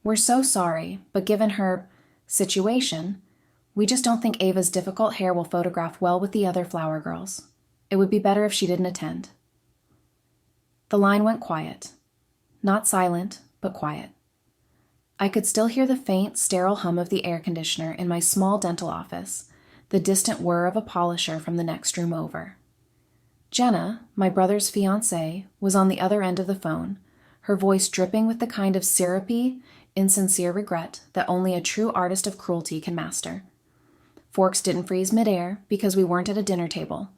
We're so sorry, but given her situation, we just don't think Ava's difficult hair will photograph well with the other flower girls. It would be better if she didn't attend." The line went quiet. Not silent, but quiet. I could still hear the faint, sterile hum of the air conditioner in my small dental office, the distant whir of a polisher from the next room over. Jenna, my brother's fiancée, was on the other end of the phone, her voice dripping with the kind of syrupy, insincere regret that only a true artist of cruelty can master. Forks didn't freeze midair because we weren't at a dinner table.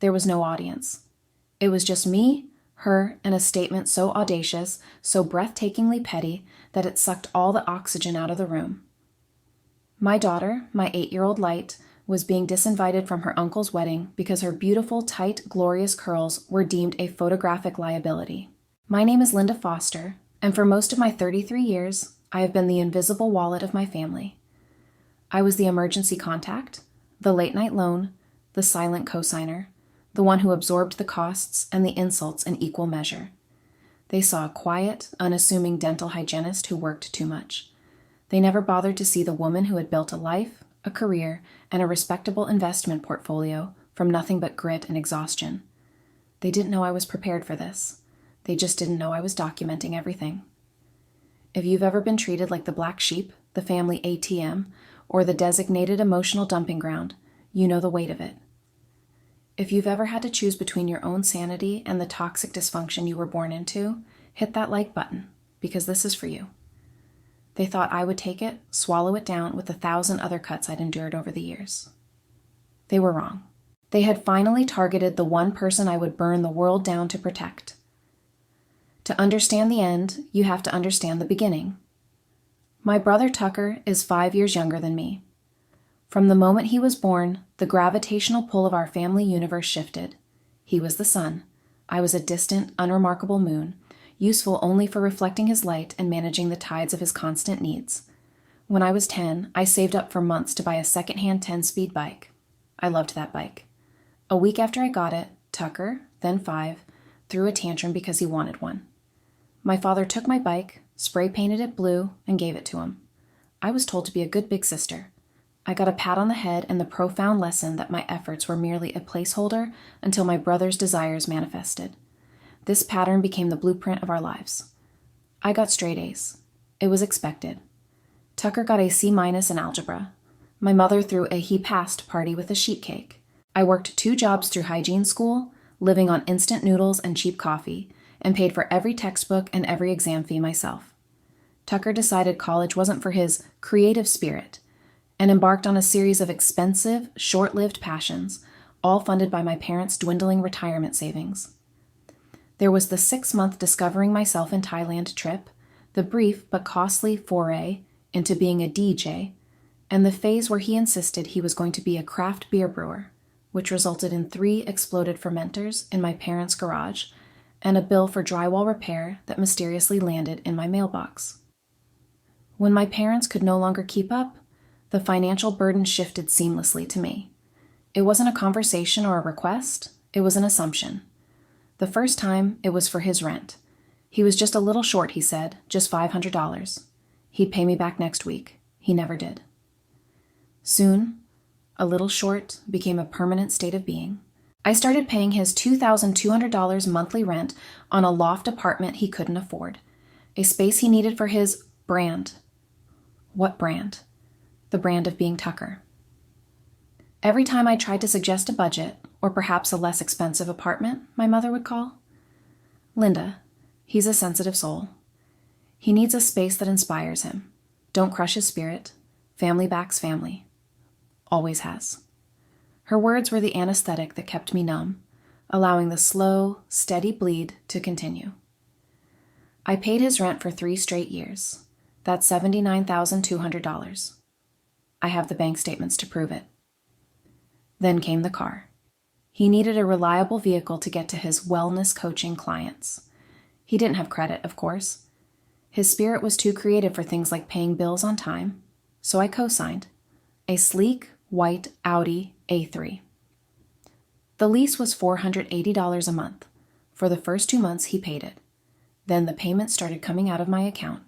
There was no audience. It was just me, her, and a statement so audacious, so breathtakingly petty, that it sucked all the oxygen out of the room. My daughter, my 8-year-old Light, was being disinvited from her uncle's wedding because her beautiful, tight, glorious curls were deemed a photographic liability. My name is Linda Foster, and for most of my 33 years, I have been the invisible wallet of my family. I was the emergency contact, the late-night loan, the silent cosigner, the one who absorbed the costs and the insults in equal measure. They saw a quiet, unassuming dental hygienist who worked too much. They never bothered to see the woman who had built a life, a career, and a respectable investment portfolio from nothing but grit and exhaustion. They didn't know I was prepared for this. They just didn't know I was documenting everything. If you've ever been treated like the black sheep, the family ATM, or the designated emotional dumping ground, you know the weight of it. If you've ever had to choose between your own sanity and the toxic dysfunction you were born into, hit that like button, because this is for you. They thought I would take it, swallow it down with 1,000 other cuts I'd endured over the years. They were wrong. They had finally targeted the one person I would burn the world down to protect. To understand the end, you have to understand the beginning. My brother Tucker is 5 years younger than me. From the moment he was born, the gravitational pull of our family universe shifted. He was the sun. I was a distant, unremarkable moon, useful only for reflecting his light and managing the tides of his constant needs. When I was 10, I saved up for months to buy a second-hand 10-speed bike. I loved that bike. A week after I got it, Tucker, then 5, threw a tantrum because he wanted one. My father took my bike, spray-painted it blue, and gave it to him. I was told to be a good big sister. I got a pat on the head and the profound lesson that my efforts were merely a placeholder until my brother's desires manifested. This pattern became the blueprint of our lives. I got straight A's. It was expected. Tucker got a C- in algebra. My mother threw a he passed party with a sheet cake. I worked 2 jobs through hygiene school, living on instant noodles and cheap coffee, and paid for every textbook and every exam fee myself. Tucker decided college wasn't for his creative spirit, and embarked on a series of expensive, short-lived passions, all funded by my parents' dwindling retirement savings. There was the 6-month discovering myself in Thailand trip, the brief but costly foray into being a DJ, and the phase where he insisted he was going to be a craft beer brewer, which resulted in 3 exploded fermenters in my parents' garage and a bill for drywall repair that mysteriously landed in my mailbox. When my parents could no longer keep up, the financial burden shifted seamlessly to me. It wasn't a conversation or a request, it was an assumption. The first time, it was for his rent. He was just a little short, he said, just $500. He'd pay me back next week. He never did. Soon, a little short became a permanent state of being. I started paying his $2,200 monthly rent on a loft apartment he couldn't afford, a space he needed for his brand. What brand? The brand of being Tucker. Every time I tried to suggest a budget, or perhaps a less expensive apartment, my mother would call. Linda, he's a sensitive soul. He needs a space that inspires him. Don't crush his spirit. Family backs family. Always has. Her words were the anesthetic that kept me numb, allowing the slow, steady bleed to continue. I paid his rent for 3 straight years. That's $79,200. I have the bank statements to prove it. Then came the car. He needed a reliable vehicle to get to his wellness coaching clients. He didn't have credit, of course. His spirit was too creative for things like paying bills on time, so I co-signed. A sleek, white Audi A3. The lease was $480 a month. For the first 2 months, he paid it. Then the payments started coming out of my account.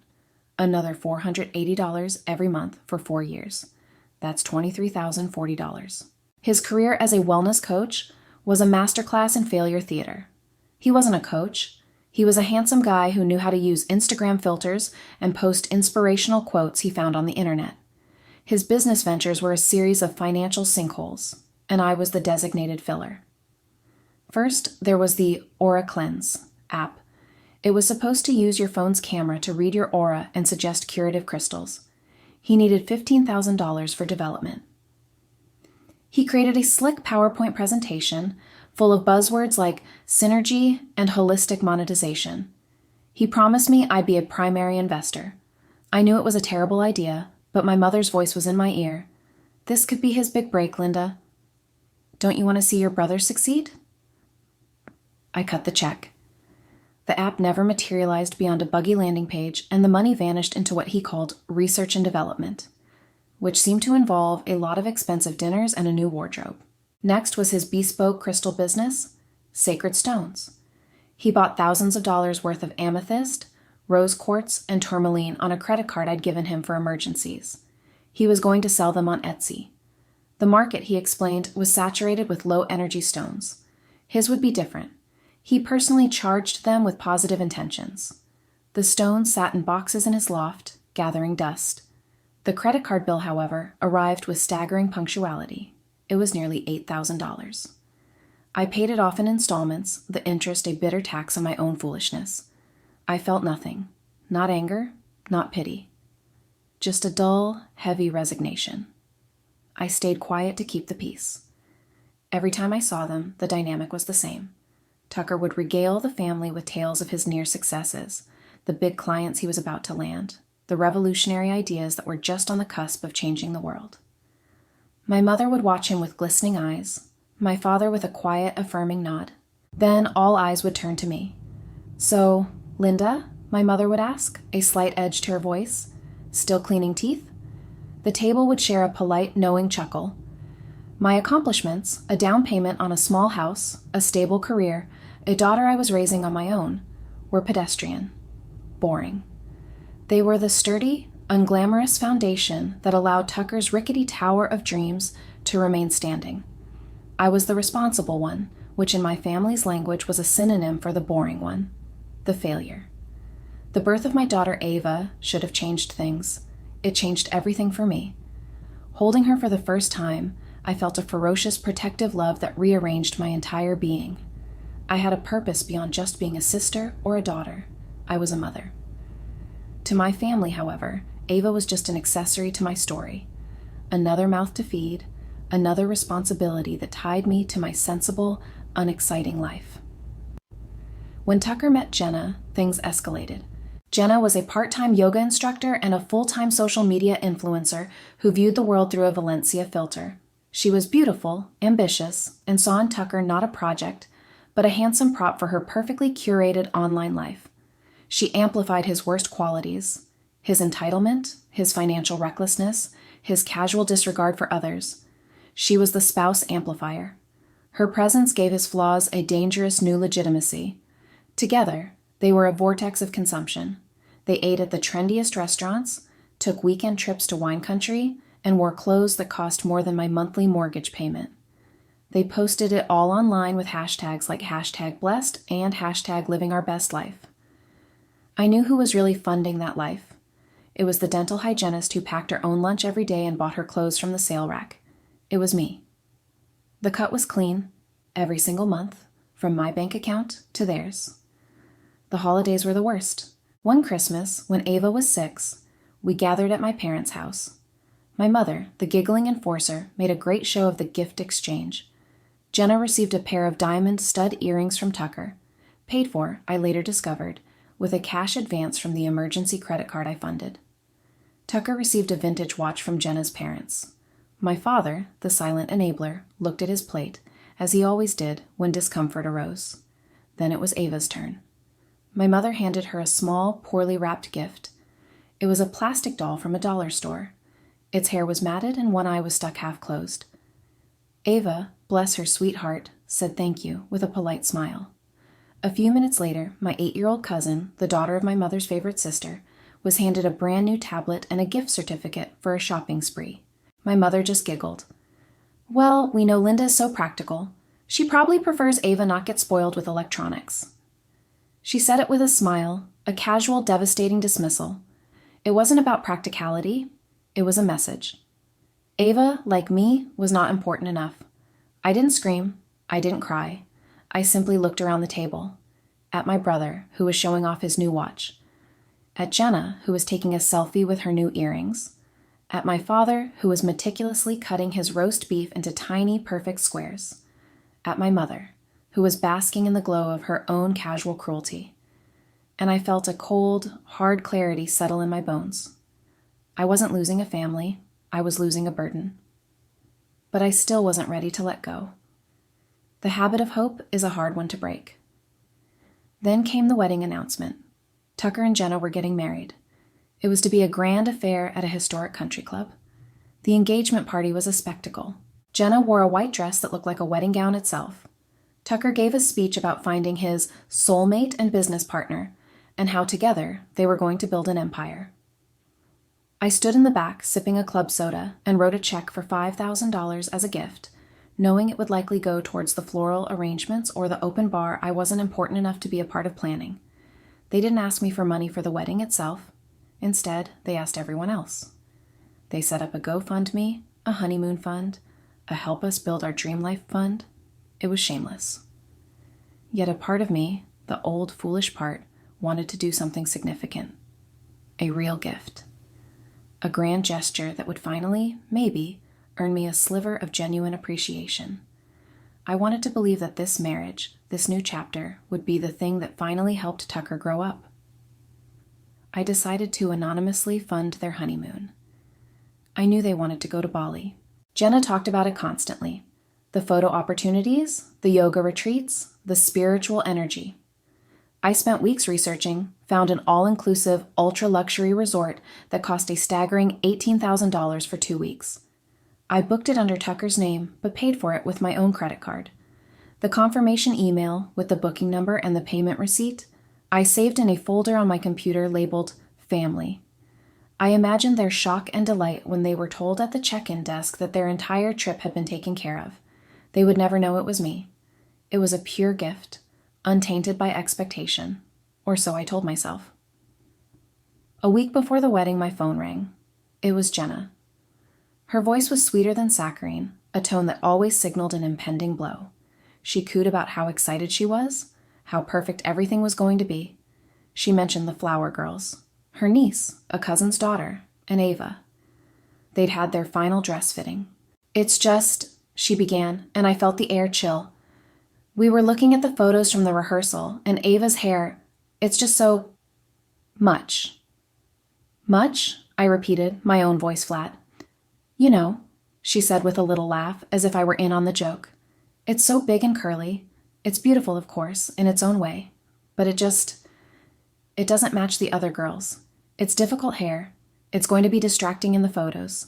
another $480 every month for 4 years. That's $23,040. His career as a wellness coach was a masterclass in failure theater. He wasn't a coach. He was a handsome guy who knew how to use Instagram filters and post inspirational quotes he found on the internet. His business ventures were a series of financial sinkholes, and I was the designated filler. First, there was the Aura Cleanse app. It was supposed to use your phone's camera to read your aura and suggest curative crystals. He needed $15,000 for development. He created a slick PowerPoint presentation full of buzzwords like synergy and holistic monetization. He promised me I'd be a primary investor. I knew it was a terrible idea, but my mother's voice was in my ear. This could be his big break, Linda. Don't you want to see your brother succeed? I cut the check. The app never materialized beyond a buggy landing page, and the money vanished into what he called research and development, which seemed to involve a lot of expensive dinners and a new wardrobe. Next was his bespoke crystal business, Sacred Stones. He bought thousands of dollars worth of amethyst, rose quartz, and tourmaline on a credit card I'd given him for emergencies. He was going to sell them on Etsy. The market, he explained, was saturated with low-energy stones. His would be different. He personally charged them with positive intentions. The stones sat in boxes in his loft, gathering dust. The credit card bill, however, arrived with staggering punctuality. It was nearly $8,000. I paid it off in installments, the interest a bitter tax on my own foolishness. I felt nothing. Not anger, not pity. Just a dull, heavy resignation. I stayed quiet to keep the peace. Every time I saw them, the dynamic was the same. Tucker would regale the family with tales of his near successes, the big clients he was about to land, the revolutionary ideas that were just on the cusp of changing the world. My mother would watch him with glistening eyes, my father with a quiet, affirming nod. Then all eyes would turn to me. So, Linda, my mother would ask, a slight edge to her voice, still cleaning teeth? The table would share a polite, knowing chuckle. My accomplishments, a down payment on a small house, a stable career, a daughter I was raising on my own, were pedestrian, boring. They were the sturdy, unglamorous foundation that allowed Tucker's rickety tower of dreams to remain standing. I was the responsible one, which in my family's language was a synonym for the boring one, the failure. The birth of my daughter Ava should have changed things. It changed everything for me. Holding her for the first time, I felt a ferocious protective love that rearranged my entire being. I had a purpose beyond just being a sister or a daughter. I was a mother. To my family, however, Ava was just an accessory to my story. Another mouth to feed, another responsibility that tied me to my sensible, unexciting life. When Tucker met Jenna, things escalated. Jenna was a part-time yoga instructor and a full-time social media influencer who viewed the world through a Valencia filter. She was beautiful, ambitious, and saw in Tucker not a project, but a handsome prop for her perfectly curated online life. She amplified his worst qualities, his entitlement, his financial recklessness, his casual disregard for others. She was the spouse amplifier. Her presence gave his flaws a dangerous new legitimacy. Together, they were a vortex of consumption. They ate at the trendiest restaurants, took weekend trips to wine country, and wore clothes that cost more than my monthly mortgage payment. They posted it all online with hashtags like #blessed and #livingourbestlife. I knew who was really funding that life. It was the dental hygienist who packed her own lunch every day and bought her clothes from the sale rack. It was me. The cut was clean, every single month, from my bank account to theirs. The holidays were the worst. One Christmas, when Ava was 6, we gathered at my parents' house. My mother, the giggling enforcer, made a great show of the gift exchange. Jenna received a pair of diamond stud earrings from Tucker, paid for, I later discovered, with a cash advance from the emergency credit card I funded. Tucker received a vintage watch from Jenna's parents. My father, the silent enabler, looked at his plate, as he always did when discomfort arose. Then it was Ava's turn. My mother handed her a small, poorly wrapped gift. It was a plastic doll from a dollar store. Its hair was matted and one eye was stuck half closed. Ava, bless her sweet heart, said thank you with a polite smile. A few minutes later, my 8-year-old cousin, the daughter of my mother's favorite sister, was handed a brand new tablet and a gift certificate for a shopping spree. My mother just giggled. Well, we know Linda is so practical. She probably prefers Ava not get spoiled with electronics. She said it with a smile, a casual, devastating dismissal. It wasn't about practicality. It was a message. Ava, like me, was not important enough. I didn't scream. I didn't cry. I simply looked around the table. At my brother, who was showing off his new watch. At Jenna, who was taking a selfie with her new earrings. At my father, who was meticulously cutting his roast beef into tiny, perfect squares. At my mother, who was basking in the glow of her own casual cruelty. And I felt a cold, hard clarity settle in my bones. I wasn't losing a family. I was losing a burden. But I still wasn't ready to let go. The habit of hope is a hard one to break. Then came the wedding announcement. Tucker and Jenna were getting married. It was to be a grand affair at a historic country club. The engagement party was a spectacle. Jenna wore a white dress that looked like a wedding gown itself. Tucker gave a speech about finding his soulmate and business partner, and how together they were going to build an empire. I stood in the back, sipping a club soda, and wrote a check for $5,000 as a gift, knowing it would likely go towards the floral arrangements or the open bar. I wasn't important enough to be a part of planning. They didn't ask me for money for the wedding itself. Instead, they asked everyone else. They set up a GoFundMe, a honeymoon fund, a Help Us Build Our Dream Life fund. It was shameless. Yet a part of me, the old foolish part, wanted to do something significant. A real gift. A grand gesture that would finally, maybe, earn me a sliver of genuine appreciation. I wanted to believe that this marriage, this new chapter, would be the thing that finally helped Tucker grow up. I decided to anonymously fund their honeymoon. I knew they wanted to go to Bali. Jenna talked about it constantly. The photo opportunities, the yoga retreats, the spiritual energy. I spent weeks researching, found an all-inclusive, ultra-luxury resort that cost a staggering $18,000 for 2 weeks. I booked it under Tucker's name, but paid for it with my own credit card. The confirmation email with the booking number and the payment receipt, I saved in a folder on my computer labeled Family. I imagined their shock and delight when they were told at the check-in desk that their entire trip had been taken care of. They would never know it was me. It was a pure gift, untainted by expectation, or so I told myself. A week before the wedding, my phone rang. It was Jenna. Her voice was sweeter than saccharine, a tone that always signaled an impending blow. She cooed about how excited she was, how perfect everything was going to be. She mentioned the flower girls, her niece, a cousin's daughter, and Ava. They'd had their final dress fitting. It's just, she began, and I felt the air chill. We were looking at the photos from the rehearsal, and Ava's hair, it's just so much. Much? I repeated, my own voice flat. You know, she said with a little laugh, as if I were in on the joke. It's so big and curly. It's beautiful, of course, in its own way, but it doesn't match the other girls. It's difficult hair. It's going to be distracting in the photos.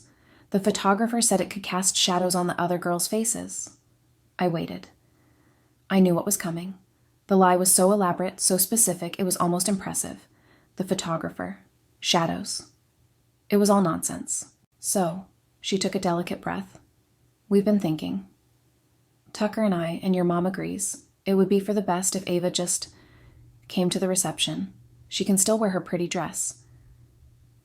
The photographer said it could cast shadows on the other girls' faces. I waited. I knew what was coming. The lie was so elaborate, so specific, it was almost impressive. The photographer. Shadows. It was all nonsense. So, she took a delicate breath. We've been thinking. Tucker and I, and your mom agrees, it would be for the best if Ava just came to the reception. She can still wear her pretty dress.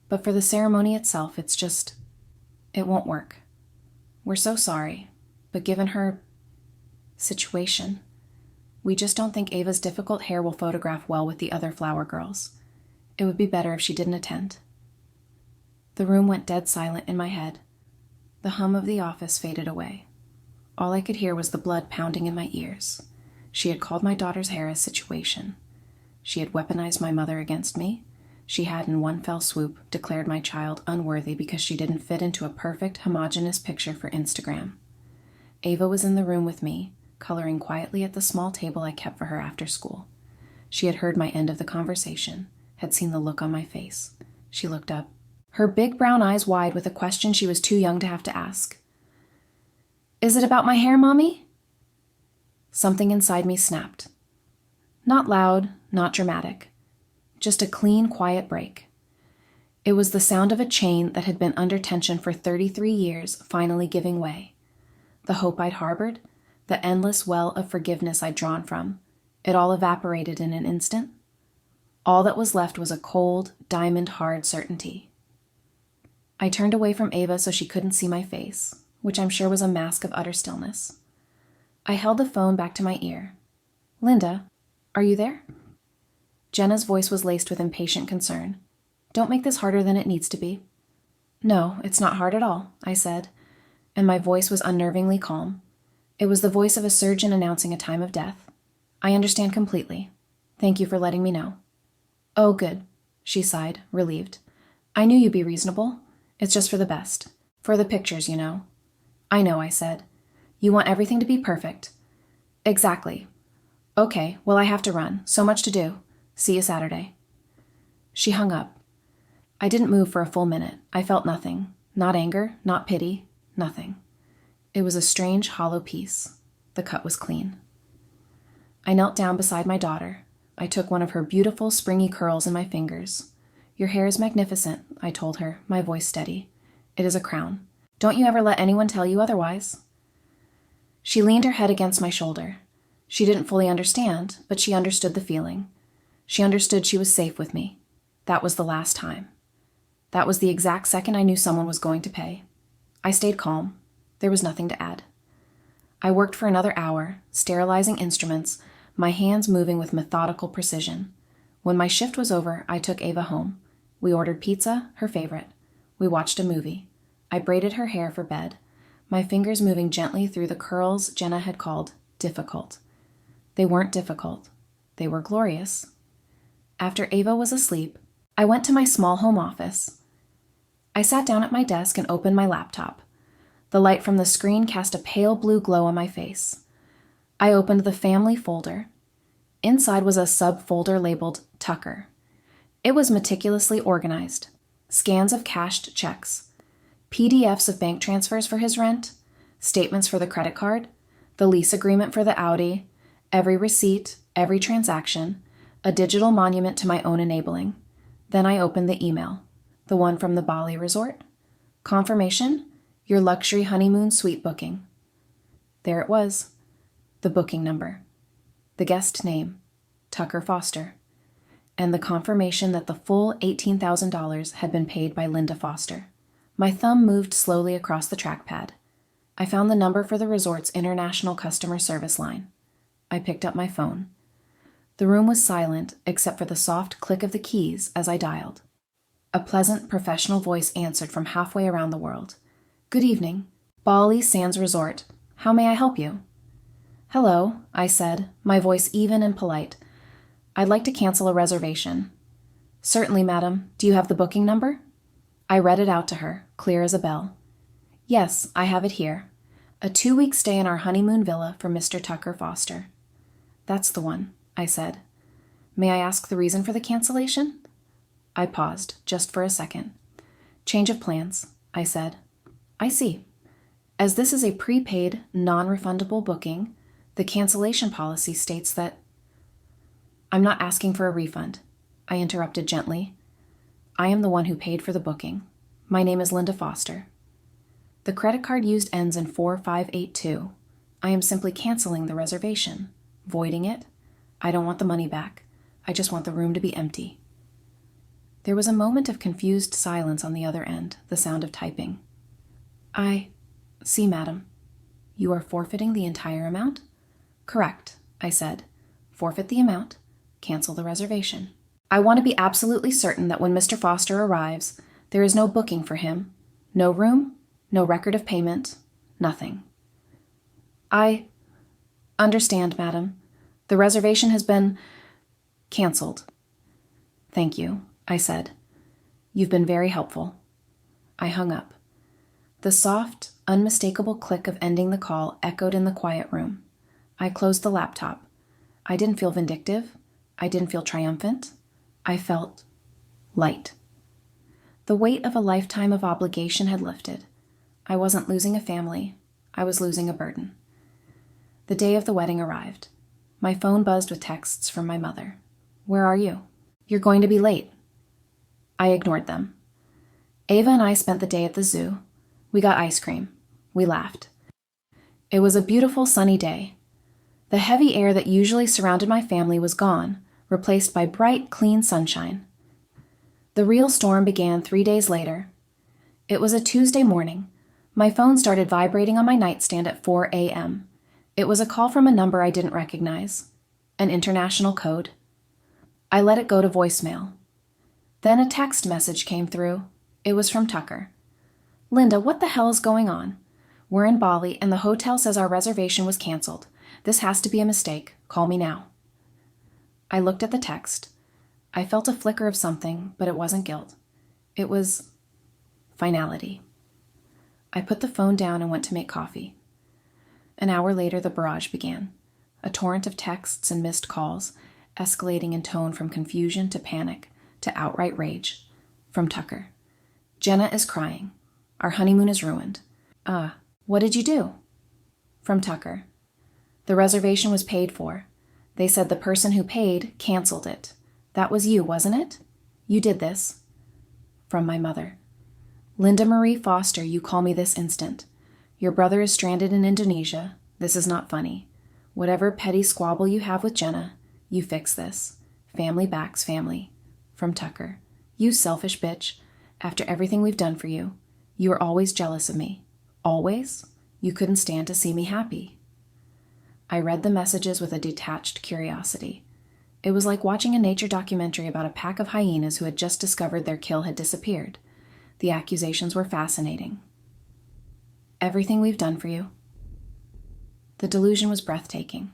But for the ceremony itself, it won't work. We're so sorry, but given her situation, we just don't think Ava's difficult hair will photograph well with the other flower girls. It would be better if she didn't attend. The room went dead silent in my head. The hum of the office faded away. All I could hear was the blood pounding in my ears. She had called my daughter's hair a situation. She had weaponized my mother against me. She had, in one fell swoop, declared my child unworthy because she didn't fit into a perfect, homogeneous picture for Instagram. Ava was in the room with me, coloring quietly at the small table I kept for her after school. She had heard my end of the conversation, had seen the look on my face. She looked up, her big brown eyes wide with a question she was too young to have to ask. Is it about my hair, Mommy? Something inside me snapped. Not loud, not dramatic. Just a clean, quiet break. It was the sound of a chain that had been under tension for 33 years finally giving way. The hope I'd harbored, the endless well of forgiveness I'd drawn from, it all evaporated in an instant. All that was left was a cold, diamond-hard certainty. I turned away from Ava so she couldn't see my face, which I'm sure was a mask of utter stillness. I held the phone back to my ear. "Linda, are you there?" Jenna's voice was laced with impatient concern. "Don't make this harder than it needs to be." "No, it's not hard at all," I said, and my voice was unnervingly calm. It was the voice of a surgeon announcing a time of death. "I understand completely. Thank you for letting me know." "Oh, good," she sighed, relieved. "I knew you'd be reasonable. It's just for the best. For the pictures, you know." "I know," I said. "You want everything to be perfect." "Exactly." "Okay, well, I have to run. So much to do. See you Saturday." She hung up. I didn't move for a full minute. I felt nothing. Not anger, not pity, nothing. It was a strange, hollow peace. The cut was clean. I knelt down beside my daughter. I took one of her beautiful, springy curls in my fingers. "Your hair is magnificent," I told her, my voice steady. "It is a crown. Don't you ever let anyone tell you otherwise." She leaned her head against my shoulder. She didn't fully understand, but she understood the feeling. She understood she was safe with me. That was the last time. That was the exact second I knew someone was going to pay. I stayed calm. There was nothing to add. I worked for another hour, sterilizing instruments, my hands moving with methodical precision. When my shift was over, I took Ava home. We ordered pizza, her favorite. We watched a movie. I braided her hair for bed, my fingers moving gently through the curls Jenna had called difficult. They weren't difficult. They were glorious. After Ava was asleep, I went to my small home office. I sat down at my desk and opened my laptop. The light from the screen cast a pale blue glow on my face. I opened the family folder. Inside was a subfolder labeled Tucker. It was meticulously organized. Scans of cashed checks, PDFs of bank transfers for his rent, statements for the credit card, the lease agreement for the Audi, every receipt, every transaction, a digital monument to my own enabling. Then I opened the email, the one from the Bali resort. "Confirmation, your luxury honeymoon suite booking." There it was, the booking number, the guest name, Tucker Foster, and the confirmation that the full $18,000 had been paid by Linda Foster. My thumb moved slowly across the trackpad. I found the number for the resort's international customer service line. I picked up my phone. The room was silent except for the soft click of the keys as I dialed. A pleasant, professional voice answered from halfway around the world. "Good evening. Bali Sands Resort. How may I help you?" "Hello," I said, my voice even and polite. "I'd like to cancel a reservation." "Certainly, madam. Do you have the booking number?" I read it out to her, clear as a bell. "Yes, I have it here. A 2-week stay in our honeymoon villa for Mr. Tucker Foster." "That's the one," I said. "May I ask the reason for the cancellation?" I paused, just for a second. "Change of plans," I said. "I see. As this is a prepaid, non-refundable booking, the cancellation policy states that—" "I'm not asking for a refund," I interrupted gently. "I am the one who paid for the booking. My name is Linda Foster. The credit card used ends in 4582. I am simply canceling the reservation, voiding it. I don't want the money back. I just want the room to be empty." There was a moment of confused silence on the other end, the sound of typing. "I see, madam. You are forfeiting the entire amount?" "Correct," I said. "Forfeit the amount, cancel the reservation. I want to be absolutely certain that when Mr. Foster arrives, there is no booking for him, no room, no record of payment, nothing." "I understand, madam. The reservation has been canceled." "Thank you," I said. "You've been very helpful." I hung up. The soft, unmistakable click of ending the call echoed in the quiet room. I closed the laptop. I didn't feel vindictive. I didn't feel triumphant. I felt light. The weight of a lifetime of obligation had lifted. I wasn't losing a family. I was losing a burden. The day of the wedding arrived. My phone buzzed with texts from my mother. "Where are you?" "You're going to be late." I ignored them. Ava and I spent the day at the zoo. We got ice cream. We laughed. It was a beautiful sunny day. The heavy air that usually surrounded my family was gone, replaced by bright, clean sunshine. The real storm began 3 days later. It was a Tuesday morning. My phone started vibrating on my nightstand at 4 a.m. It was a call from a number I didn't recognize, an international code. I let it go to voicemail. Then a text message came through. It was from Tucker. "Linda, what the hell is going on? We're in Bali and the hotel says our reservation was canceled. This has to be a mistake. Call me now." I looked at the text. I felt a flicker of something, but it wasn't guilt. It was finality. I put the phone down and went to make coffee. An hour later, the barrage began. A torrent of texts and missed calls, escalating in tone from confusion to panic to outright rage. From Tucker. "Jenna is crying. Our honeymoon is ruined." What did you do?" From Tucker. "The reservation was paid for. They said the person who paid canceled it. That was you, wasn't it? You did this." From my mother. "Linda Marie Foster, you call me this instant. Your brother is stranded in Indonesia. This is not funny. Whatever petty squabble you have with Jenna, you fix this. Family backs family." From Tucker. "You selfish bitch. After everything we've done for you, you were always jealous of me. Always? You couldn't stand to see me happy." I read the messages with a detached curiosity. It was like watching a nature documentary about a pack of hyenas who had just discovered their kill had disappeared. The accusations were fascinating. "Everything we've done for you." The delusion was breathtaking.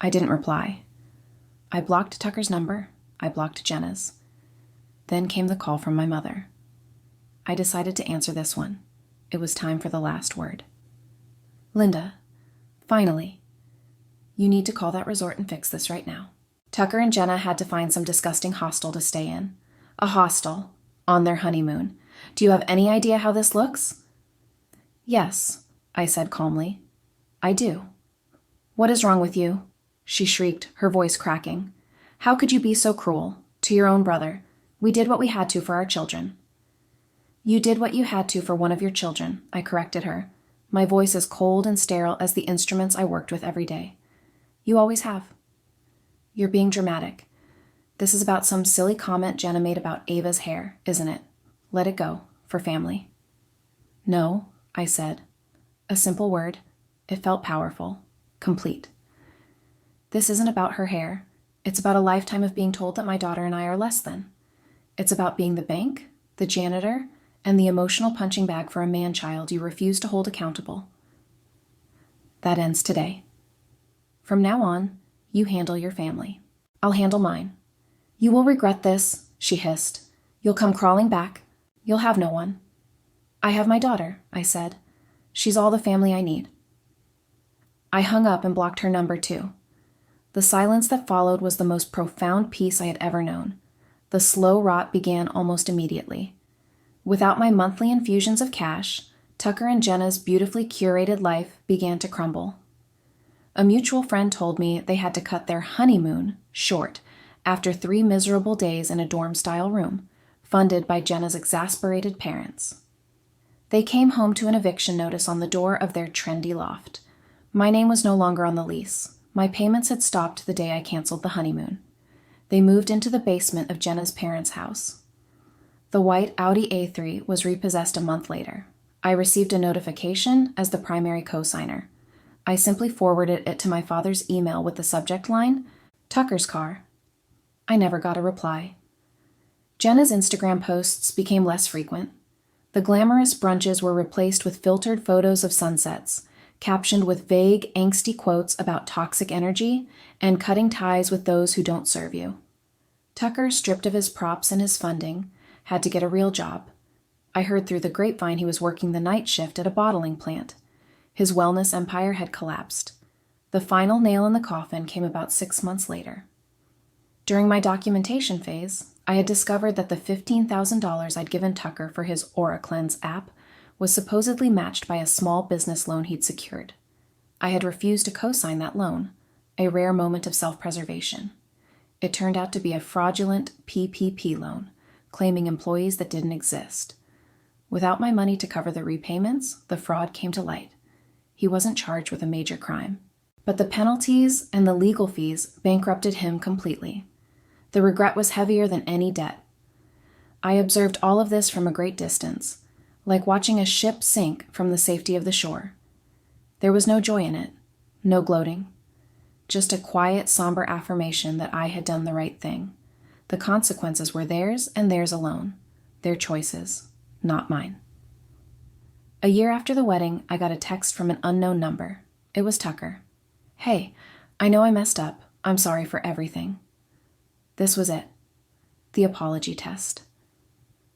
I didn't reply. I blocked Tucker's number. I blocked Jenna's. Then came the call from my mother. I decided to answer this one. It was time for the last word. "Linda, finally. You need to call that resort and fix this right now." Tucker and Jenna had to find some disgusting hostel to stay in. A hostel. On their honeymoon. Do you have any idea how this looks? "Yes," I said calmly. "I do." "What is wrong with you?" she shrieked, her voice cracking. "How could you be so cruel? To your own brother. We did what we had to for our children." "You did what you had to for one of your children," I corrected her, my voice as cold and sterile as the instruments I worked with every day. "You always have." "You're being dramatic. This is about some silly comment Jenna made about Ava's hair, isn't it? Let it go, for family." "No," I said. A simple word. It felt powerful. Complete. "This isn't about her hair. It's about a lifetime of being told that my daughter and I are less than. It's about being the bank, the janitor, and the emotional punching bag for a man-child you refuse to hold accountable. That ends today. From now on, you handle your family. I'll handle mine. You will regret this," she hissed. "You'll come crawling back. You'll have no one." "I have my daughter," I said. "She's all the family I need." I hung up and blocked her number too. The silence that followed was the most profound peace I had ever known. The slow rot began almost immediately. Without my monthly infusions of cash, Tucker and Jenna's beautifully curated life began to crumble. A mutual friend told me they had to cut their honeymoon short after 3 miserable days in a dorm-style room, funded by Jenna's exasperated parents. They came home to an eviction notice on the door of their trendy loft. My name was no longer on the lease. My payments had stopped the day I canceled the honeymoon. They moved into the basement of Jenna's parents' house. The white Audi A3 was repossessed a month later. I received a notification as the primary co-signer. I simply forwarded it to my father's email with the subject line, "Tucker's car." I never got a reply. Jenna's Instagram posts became less frequent. The glamorous brunches were replaced with filtered photos of sunsets, captioned with vague, angsty quotes about toxic energy and cutting ties with those who don't serve you. Tucker, stripped of his props and his funding, had to get a real job. I heard through the grapevine he was working the night shift at a bottling plant. His wellness empire had collapsed. The final nail in the coffin came about 6 months later. During my documentation phase, I had discovered that the $15,000 I'd given Tucker for his Aura Cleanse app was supposedly matched by a small business loan he'd secured. I had refused to co-sign that loan, a rare moment of self-preservation. It turned out to be a fraudulent PPP loan, claiming employees that didn't exist. Without my money to cover the repayments, the fraud came to light. He wasn't charged with a major crime. But the penalties and the legal fees bankrupted him completely. The regret was heavier than any debt. I observed all of this from a great distance, like watching a ship sink from the safety of the shore. There was no joy in it, no gloating, just a quiet, somber affirmation that I had done the right thing. The consequences were theirs and theirs alone, their choices, not mine. A year after the wedding, I got a text from an unknown number. It was Tucker. "Hey, I know I messed up. I'm sorry for everything." This was it. The apology test.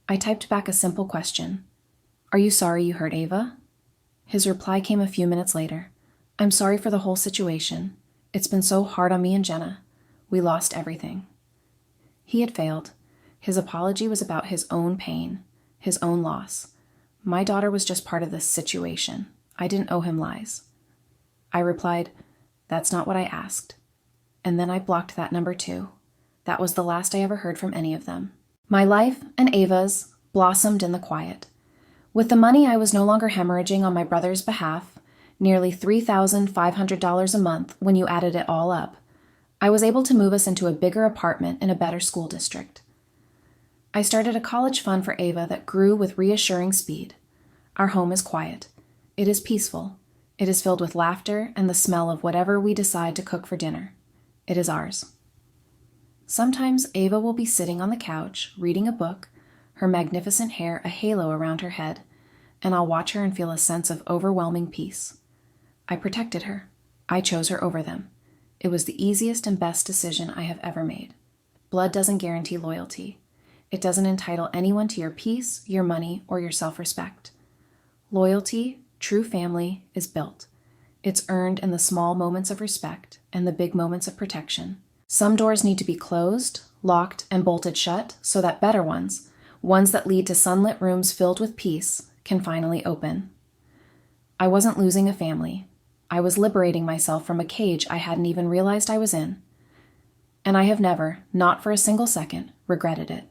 I typed back a simple question. "Are you sorry you hurt Ava?" His reply came a few minutes later. "I'm sorry for the whole situation. It's been so hard on me and Jenna. We lost everything." He had failed. His apology was about his own pain, his own loss. My daughter was just part of this situation. I didn't owe him lies. I replied, "That's not what I asked." And then I blocked that number too. That was the last I ever heard from any of them. My life and Ava's blossomed in the quiet. With the money I was no longer hemorrhaging on my brother's behalf, nearly $3,500 a month when you added it all up, I was able to move us into a bigger apartment in a better school district. I started a college fund for Ava that grew with reassuring speed. Our home is quiet. It is peaceful. It is filled with laughter and the smell of whatever we decide to cook for dinner. It is ours. Sometimes Ava will be sitting on the couch, reading a book, her magnificent hair a halo around her head, and I'll watch her and feel a sense of overwhelming peace. I protected her. I chose her over them. It was the easiest and best decision I have ever made. Blood doesn't guarantee loyalty. It doesn't entitle anyone to your peace, your money, or your self-respect. Loyalty, true family, is built. It's earned in the small moments of respect and the big moments of protection. Some doors need to be closed, locked, and bolted shut so that better ones that lead to sunlit rooms filled with peace, can finally open. I wasn't losing a family. I was liberating myself from a cage I hadn't even realized I was in. And I have never, not for a single second, regretted it.